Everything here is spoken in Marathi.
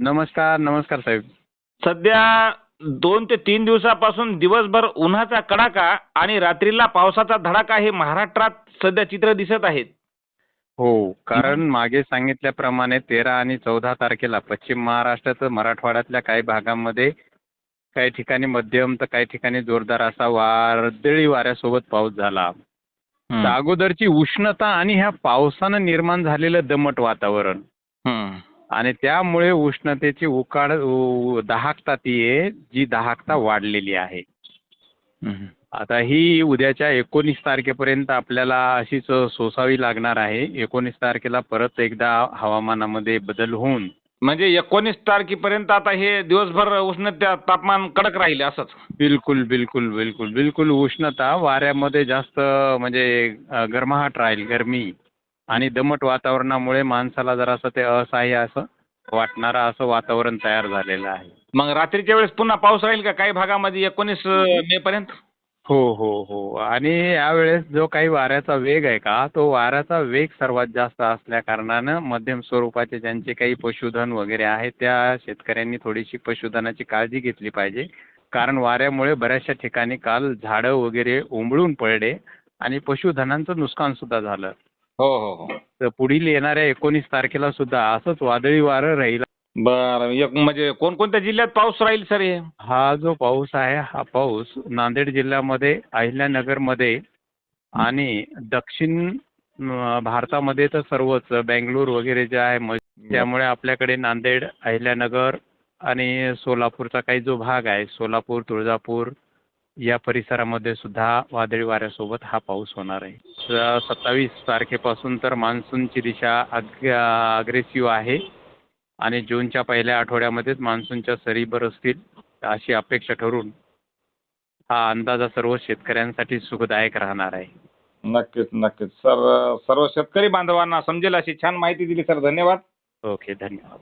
नमस्कार, नमस्कार साहेब. सध्या 2 ते 3 दिवसापासून दिवसभर उन्हाचा कडाका आणि रात्रीला पावसाचा धडाका हे महाराष्ट्रात सध्या चित्र दिसत आहेत. हो, कारण मागे सांगितल्याप्रमाणे 13 आणि 14 तारखेला पश्चिम महाराष्ट्रात मराठवाड्यातल्या काही भागांमध्ये काही ठिकाणी मध्यम तर काही ठिकाणी जोरदार असा वादळी वाऱ्यासोबत पाऊस झाला. तर हं. अगोदरची उष्णता आणि ह्या पावसानं निर्माण झालेलं दमट वातावरण हं. आणि त्यामुळे उष्णतेची दाहकता ती आहे, जी दाहकता वाढलेली आहे. हं. आता ही उद्याच्या 19 तारखेपर्यंत आपल्याला अशीच सोसावी लागणार आहे. 19 तारखेला परत एकदा हवामानामध्ये बदल होऊन म्हणजे 19 तारखेपर्यंत आता हे दिवसभर उष्णता तापमान कडक राहील असंच. बिलकुल, बिलकुल, बिलकुल, बिलकुल उष्णता वाऱ्यामध्ये जास्त म्हणजे गरमाहट राहील, गरमी आणि दमट वातावरणामुळे माणसाला जरासं ते असह्य असं वाटणारं असं वातावरण तयार झालेलं आहे. मग रात्रीच्या वेळेस पुन्हा पाऊस राहील का काही भागामध्ये 19 मे पर्यंत? हो, हो, हो. आणि यावेळेस जो काही वाऱ्याचा वेग आहे का, तो वाऱ्याचा वेग सर्वात जास्त असल्या कारणानं मध्यम स्वरूपाचे ज्यांचे काही पशुधन वगैरे आहे, त्या शेतकऱ्यांनी थोडीशी पशुधनाची काळजी घेतली पाहिजे. कारण वाऱ्यामुळे बऱ्याचशा ठिकाणी काल झाडं वगैरे उन्मळून पडले आणि पशुधनाचं नुकसान सुद्धा झालं. हो, हो, हो. तर पुढील येणाऱ्या 19 तारखेला सुद्धा असंच वादळी वारं राहील. बरं. म्हणजे कोणकोणत्या जिल्ह्यात पाऊस राहील सर हे? हा जो पाऊस आहे, हा पाऊस नांदेड जिल्ह्यामध्ये, अहिल्यानगरमध्ये आणि दक्षिण भारतामध्ये तर सर्वच बेंगळूर वगैरे जे आहे त्यामुळे आपल्याकडे नांदेड, अहिल्यानगर आणि सोलापूरचा काही जो भाग आहे, सोलापूर, तुळजापूर या परिसरामध्ये सुद्धा वादळी वाऱ्यासोबत हा पाऊस होणार आहे. 27 तारखेपासून तर मान्सूनची दिशा अग्रेसिव्ह आहे आणि जूनच्या पहिल्या आठवड्यामध्येच मान्सूनच्या सरी बरसतील अशी अपेक्षा ठरून हा अंदाजा सर्व शेतकऱ्यांसाठी सुखदायक राहणार आहे. नक्कीच, नक्कीच. सर, सर्व शेतकरी बांधवांना समजेल अशी छान माहिती दिली सर. धन्यवाद. ओके, धन्यवाद.